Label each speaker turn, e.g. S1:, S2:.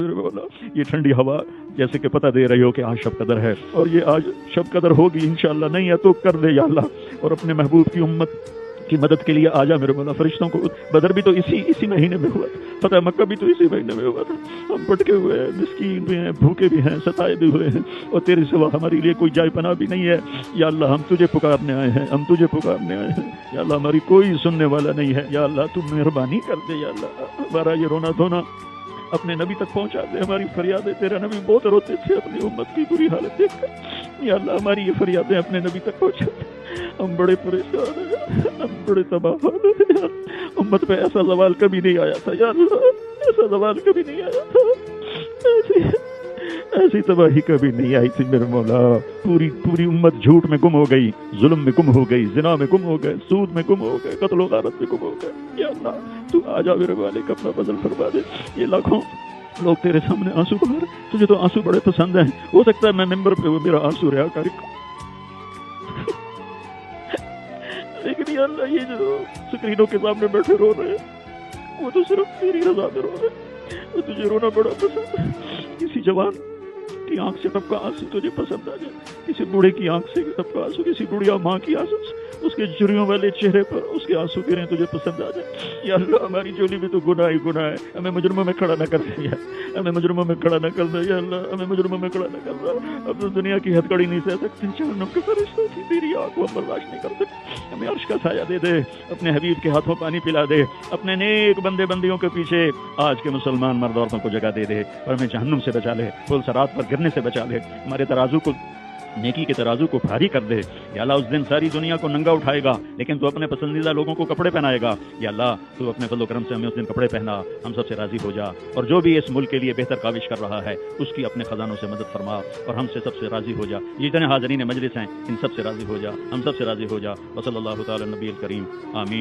S1: یہ ٹھنڈی ہوا جیسے کہ پتہ دے رہی ہو کہ آج شب قدر ہے، اور یہ آج شب قدر ہوگی انشاءاللہ، نہیں ہے تو کر دے یا اللہ، اور اپنے محبوب کی امت کی مدد کے لیے آ جا میرے مولا۔ فرشتوں کو بدر بھی تو اسی مہینے میں ہوا تھا، فتح مکہ بھی تو اسی مہینے میں ہوا تھا۔ ہم پٹکے ہوئے ہیں، مسکین بھی ہیں، بھوکے بھی ہیں، ستائے بھی ہوئے ہیں، اور تیرے سوا ہمارے لیے کوئی جائے پناہ بھی نہیں ہے یا اللہ۔ ہم تجھے پکارنے آئے ہیں، ہم تجھے پکارنے آئے ہیں یا اللہ۔ ہماری کوئی سننے والا نہیں ہے یا اللہ، تم مہربانی کر دے یا اللہ۔ ہمارا یہ رونا دھونا اپنے نبی تک پہنچا دے، ہماری فریادیں، تیرا نبی بہت روتے تھے اپنی امت کی بری حالت دیکھ کر یا اللہ، ہماری یہ فریادیں اپنے نبی تک پہنچا دے۔ ہم بڑے پریشان ہیں، ہم بڑے تباہ ہیں، امت پہ ایسا زوال کبھی نہیں آیا تھا یا اللہ، ایسا زوال کبھی نہیں آیا تھا، ایسی تباہی کبھی نہیں آئی تھی میرے مولا۔ پوری امت جھوٹ میں گم ہو گئی، ظلم میں گم ہو گئی، زنا میں گم ہو گئے، سود میں گم ہو گئے، قتل و غارت میں گم ہو گئے یا اللہ۔ تو آ جا میرے والے، اپنا فضل فرما دے۔ یہ لاکھوں لوگ تیرے سامنے آنسو بہا رہے، تجھے تو آنسو بڑے پسند ہیں، ہو سکتا ہے میں ممبر پہ میرا آنسو رہا کاری، لیکن یا اللہ یہ جو سکرینوں کے سامنے بیٹھے رو رہے ہیں وہ تو صرف تیری رضا میں رو رہے ہیں۔ تجھے رونا بڑا پسند ہے۔ کسی جوان کی آنکھ سے ٹپکا آنسو تجھے پسند آ جائے، کسی بوڑھے کی آنکھ سے ٹپکا آنسو، کسی بڑھیا ماں کی آنسو، اس کے جھریوں والے چہرے پر اس کے آنسو گریں تجھے پسند آ جائے یا اللہ۔ ہماری جولی میں تو گناہ ہی گناہ ہے، ہمیں مجرموں میں کھڑا نہ کر دے یا ہمیں مجرموں میں کھڑا نہ کر دے یا اللہ، ہمیں مجرموں میں کھڑا نہ کر دے۔ اب تو دنیا کی ہتھ کڑی نہیں سہ سکتے، جہنم کے فرشتوں کی تیری آنکھ کو ہم برداشت نہیں کر سکتے۔ ہمیں عرش کا سایہ دے دے، اپنے حبیب کے ہاتھوں پانی پلا دے، اپنے نیک بندے بندیوں کے پیچھے آج کے مسلمان مرد عورتوں کو جگہ دے دے، اور ہمیں جہنم سے بچا لے، پل صراط پر گرنے سے بچا لے، ہمارے ترازو کو، نیکی کے ترازو کو بھاری کر دے یا اللہ۔ اس دن ساری دنیا کو ننگا اٹھائے گا لیکن تو اپنے پسندیدہ لوگوں کو کپڑے پہنائے گا یا اللہ۔ تو اپنے فضل و کرم سے ہمیں اس دن کپڑے پہنا، ہم سب سے راضی ہو جا، اور جو بھی اس ملک کے لیے بہتر کاوش کر رہا ہے اس کی اپنے خزانوں سے مدد فرما، اور ہم سے سب سے راضی ہو جا۔ جتنے حاضرین مجلس ہیں ان سب سے راضی ہو جا، ہم سب سے راضی ہو جا۔ وصلی اللہ تعالی نبی الکریم، آمین۔